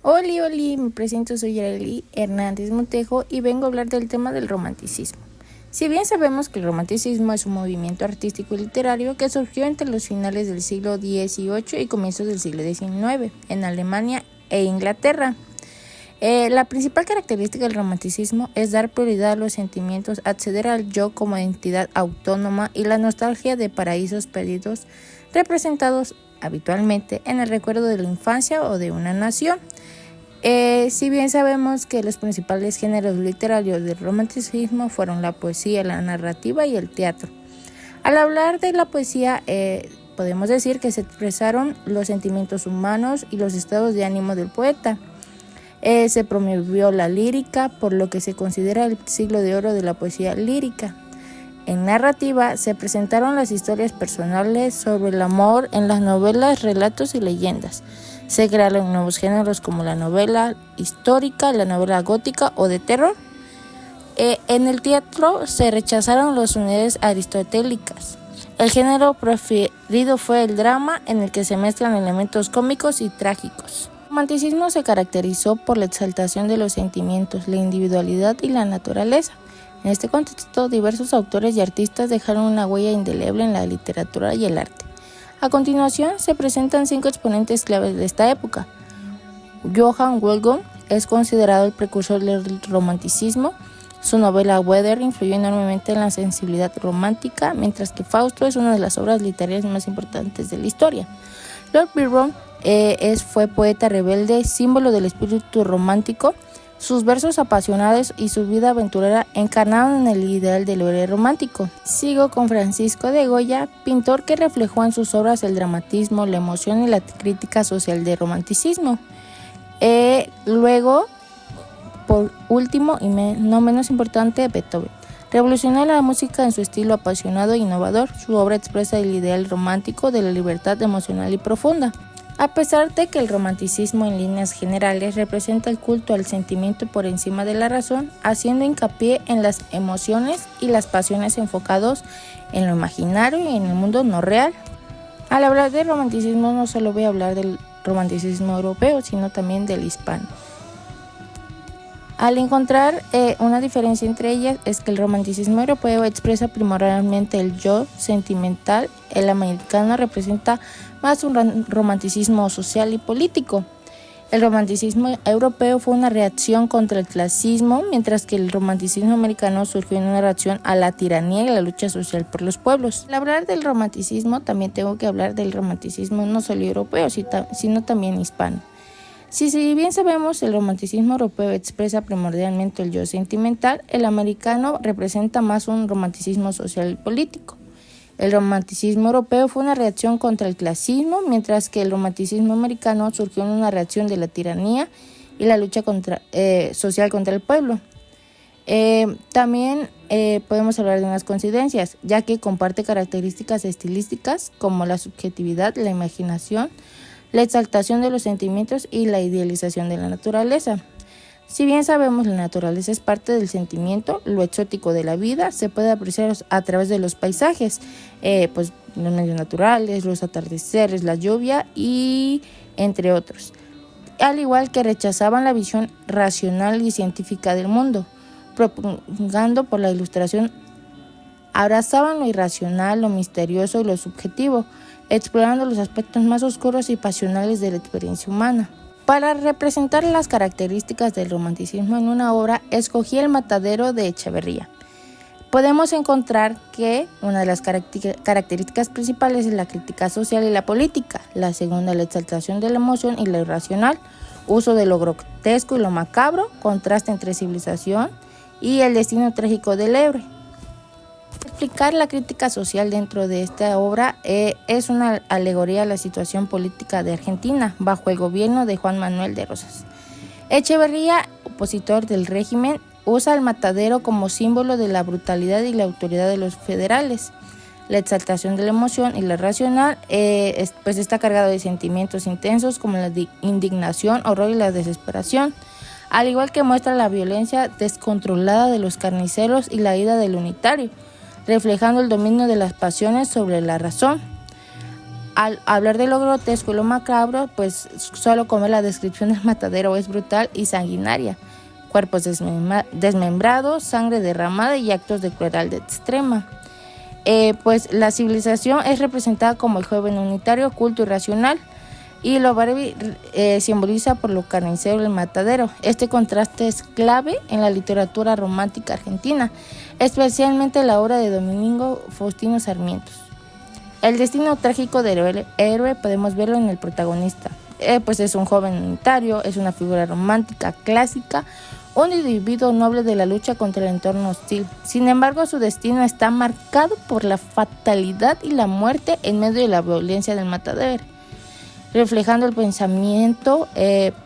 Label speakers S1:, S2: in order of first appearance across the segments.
S1: Oli, me presento, soy Yareli Hernández Montejo y vengo a hablar del tema del romanticismo. Si bien sabemos que el romanticismo es un movimiento artístico y literario que surgió entre los finales del siglo XVIII y comienzos del siglo XIX en Alemania e Inglaterra. La principal característica del romanticismo es dar prioridad a los sentimientos, acceder al yo como entidad autónoma y la nostalgia de paraísos perdidos representados habitualmente en el recuerdo de la infancia o de una nación. Si bien sabemos que los principales géneros literarios del romanticismo fueron la poesía, la narrativa y el teatro. Al hablar de la poesía, podemos decir que se expresaron los sentimientos humanos y los estados de ánimo del poeta. Se promovió la lírica, por lo que se considera el siglo de oro de la poesía lírica. En narrativa se presentaron las historias personales sobre el amor en las novelas, relatos y leyendas. Se crearon nuevos géneros como la novela histórica, la novela gótica o de terror. En el teatro se rechazaron las unidades aristotélicas. El género preferido fue el drama, en el que se mezclan elementos cómicos y trágicos. El romanticismo se caracterizó por la exaltación de los sentimientos, la individualidad y la naturaleza. En este contexto, diversos autores y artistas dejaron una huella indeleble en la literatura y el arte. A continuación, se presentan 5 exponentes claves de esta época. Johann Wolfgang es considerado el precursor del romanticismo. Su novela Werther influyó enormemente en la sensibilidad romántica, mientras que Fausto es una de las obras literarias más importantes de la historia. Lord Byron fue poeta rebelde, símbolo del espíritu romántico. Sus versos apasionados y su vida aventurera encarnaron en el ideal del héroe romántico. Sigo con Francisco de Goya, pintor que reflejó en sus obras el dramatismo, la emoción y la crítica social del romanticismo. Luego, por último y no menos importante, Beethoven. Revolucionó la música en su estilo apasionado e innovador. Su obra expresa el ideal romántico de la libertad emocional y profunda. A pesar de que el romanticismo en líneas generales representa el culto al sentimiento por encima de la razón, haciendo hincapié en las emociones y las pasiones enfocados en lo imaginario y en el mundo no real. Al hablar de romanticismo no solo voy a hablar del romanticismo europeo, sino también del hispano. Al encontrar una diferencia entre ellas es que el romanticismo europeo expresa primordialmente el yo sentimental, el americano representa más un romanticismo social y político. El romanticismo europeo fue una reacción contra el clasismo, mientras que el romanticismo americano surgió en una reacción a la tiranía y la lucha social por los pueblos. Al hablar del romanticismo, también tengo que hablar del romanticismo no solo europeo, sino también hispano. Si bien sabemos el romanticismo europeo expresa primordialmente el yo sentimental, el americano representa más un romanticismo social y político. El romanticismo europeo fue una reacción contra el clasismo, mientras que el romanticismo americano surgió en una reacción de la tiranía y la lucha social contra el pueblo. También podemos hablar de unas coincidencias, ya que comparte características estilísticas como la subjetividad, la imaginación, la exaltación de los sentimientos y la idealización de la naturaleza. Si bien sabemos la naturaleza es parte del sentimiento, lo exótico de la vida se puede apreciar a través de los paisajes, los medios naturales, los atardeceres, la lluvia y entre otros. Al igual que rechazaban la visión racional y científica del mundo, propagando por la ilustración, abrazaban lo irracional, lo misterioso y lo subjetivo, explorando los aspectos más oscuros y pasionales de la experiencia humana. Para representar las características del romanticismo en una obra, escogí El Matadero de Echeverría. Podemos encontrar que una de las características principales es la crítica social y la política, la segunda la exaltación de la emoción y lo irracional, uso de lo grotesco y lo macabro, contraste entre civilización y el destino trágico del héroe. Explicar la crítica social dentro de esta obra es una alegoría a la situación política de Argentina bajo el gobierno de Juan Manuel de Rosas. Echeverría, opositor del régimen, usa el matadero como símbolo de la brutalidad y la autoridad de los federales. La exaltación de la emoción y la racional está cargado de sentimientos intensos como la indignación, horror y la desesperación, al igual que muestra la violencia descontrolada de los carniceros y la ira del unitario, reflejando el dominio de las pasiones sobre la razón. Al hablar de lo grotesco y lo macabro, pues solo como la descripción del matadero es brutal y sanguinaria. Cuerpos desmembrados, sangre derramada y actos de crueldad extrema. Pues la civilización es representada como el joven unitario, oculto y racional, y lo Barbie simboliza por lo carnicero y el matadero. Este contraste es clave en la literatura romántica argentina, especialmente en la obra de Domingo Faustino Sarmiento. El destino trágico del héroe podemos verlo en el protagonista. Pues es un joven unitario, es una figura romántica clásica, un individuo noble de la lucha contra el entorno hostil. Sin embargo, su destino está marcado por la fatalidad y la muerte en medio de la violencia del matadero, reflejando el pensamiento,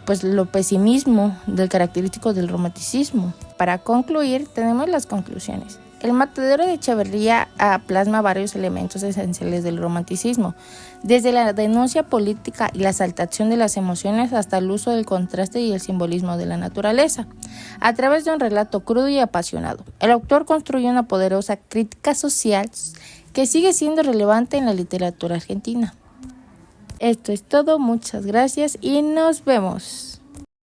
S1: pues lo pesimismo del característico del romanticismo. Para concluir, tenemos las conclusiones. El matadero de Echeverría plasma varios elementos esenciales del romanticismo, desde la denuncia política y la exaltación de las emociones hasta el uso del contraste y el simbolismo de la naturaleza. A través de un relato crudo y apasionado, el autor construye una poderosa crítica social que sigue siendo relevante en la literatura argentina. Esto es todo, muchas gracias y nos vemos.